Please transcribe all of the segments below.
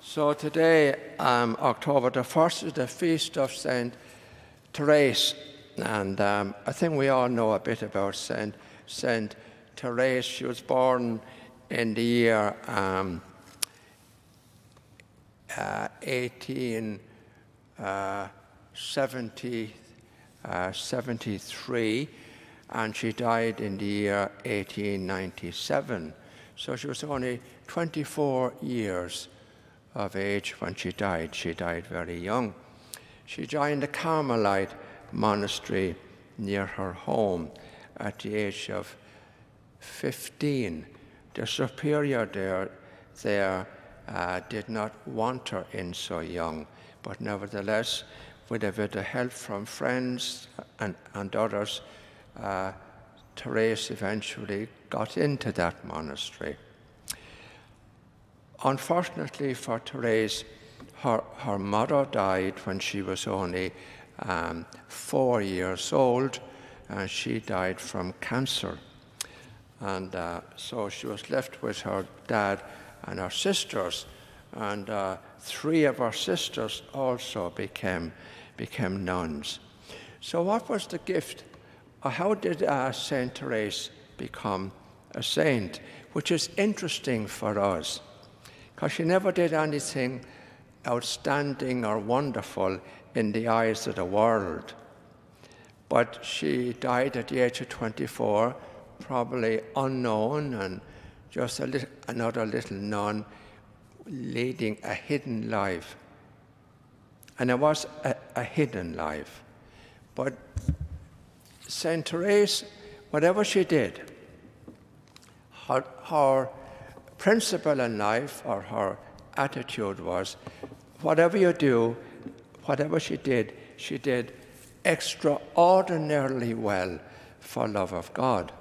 So today, October the 1st, is the feast of Saint Therese. And I think we all know a bit about Saint Therese. She was born in the year 1873, and she died in the year 1897. So she was only 24 years of age when she died. She died very young. She joined the Carmelite monastery near her home at the age of 15. The superior there did not want her in so young, but nevertheless, with a bit of help from friends and others, Therese eventually got into that monastery. Unfortunately for Therese, her mother died when she was only 4 years old, and she died from cancer. And so she was left with her dad and her sisters, and 3 of her sisters also became nuns. So what was the gift? How did Saint Therese become a saint? Which is interesting for us, because she never did anything outstanding or wonderful in the eyes of the world. But she died at the age of 24, probably unknown, and just another little nun leading a hidden life. And it was a hidden life. But Saint Therese, whatever she did, her principle in life, or her attitude was, whatever you do, whatever she did extraordinarily well for love of God.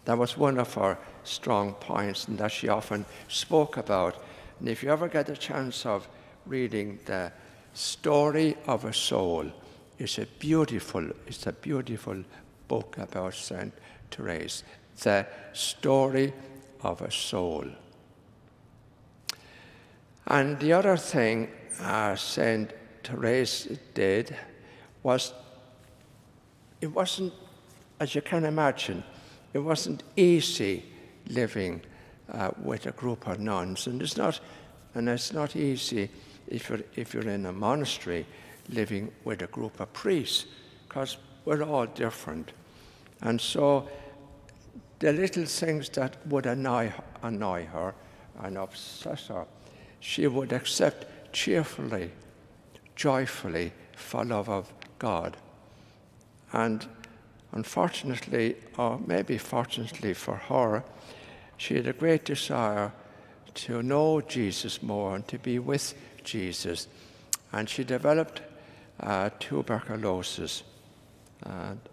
That was one of her strong points, and that she often spoke about. And if you ever get a chance of reading The Story of a Soul, it's a beautiful book about Saint Therese. The Story of a Soul. And the other thing Saint Therese did was, it wasn't, as you can imagine, it wasn't easy living with a group of nuns, and it's not easy if you're in a monastery living with a group of priests, because we're all different. And so the little things that would annoy her and upset her, she would accept cheerfully, joyfully, for love of God. And unfortunately, or maybe fortunately for her, she had a great desire to know Jesus more and to be with Jesus. And she developed tuberculosis.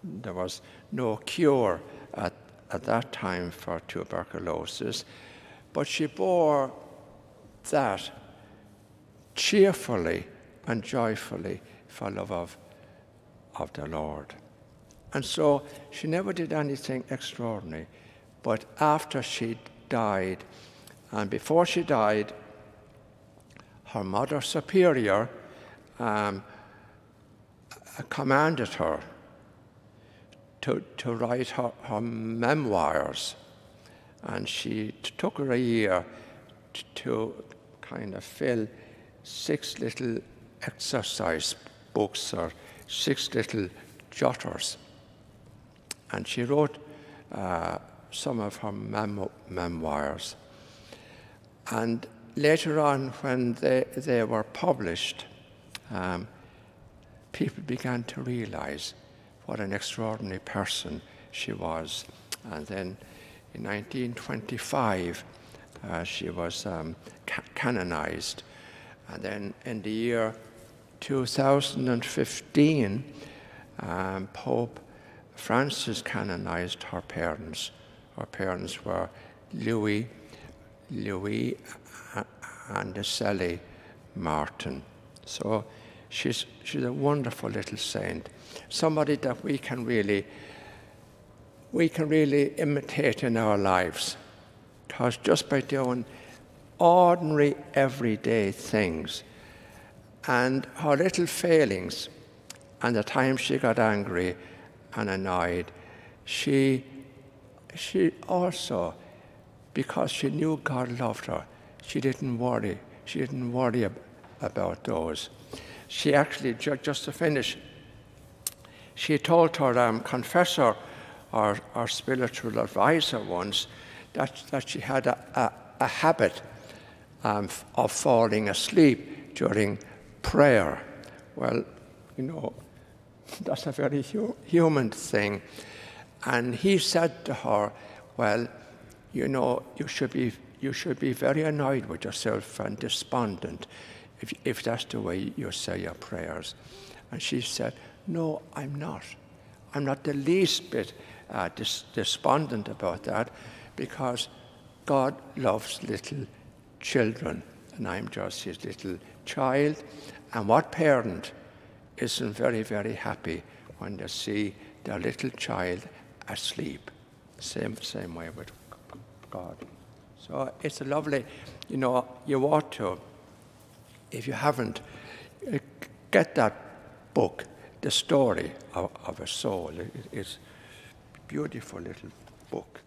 There was no cure at that time for tuberculosis, but she bore that cheerfully and joyfully for love of the Lord. And so she never did anything extraordinary. But after she died, and before she died, her Mother Superior commanded her to write her memoirs. And she took her a year to kind of fill 6 little exercise books, or 6 little jotters. And she wrote some of her memoirs. And later on, when they were published, people began to realize what an extraordinary person she was. And then in 1925, she was canonized. And then in the year 2015, Pope Francis canonized her parents. Her parents were Louis and Sally Martin. So she's a wonderful little saint, somebody that we can really imitate in our lives. Because just by doing ordinary, everyday things. And her little failings, and the times she got angry and annoyed, she also, because she knew God loved her, she didn't worry. She didn't worry about those. She actually, just to finish, she told her confessor or spiritual advisor once that she had a habit of falling asleep during prayer. Well, that's a very human thing. And he said to her, well, you should be very annoyed with yourself and despondent if that's the way you say your prayers. And she said, no, I'm not. I'm not the least bit despondent about that, because God loves little children, and I'm just his little child. And what parent isn't very, very happy when they see their little child asleep? Same way with God. So it's a lovely, you ought to, if you haven't, get that book, The Story of a Soul. It's a beautiful little book.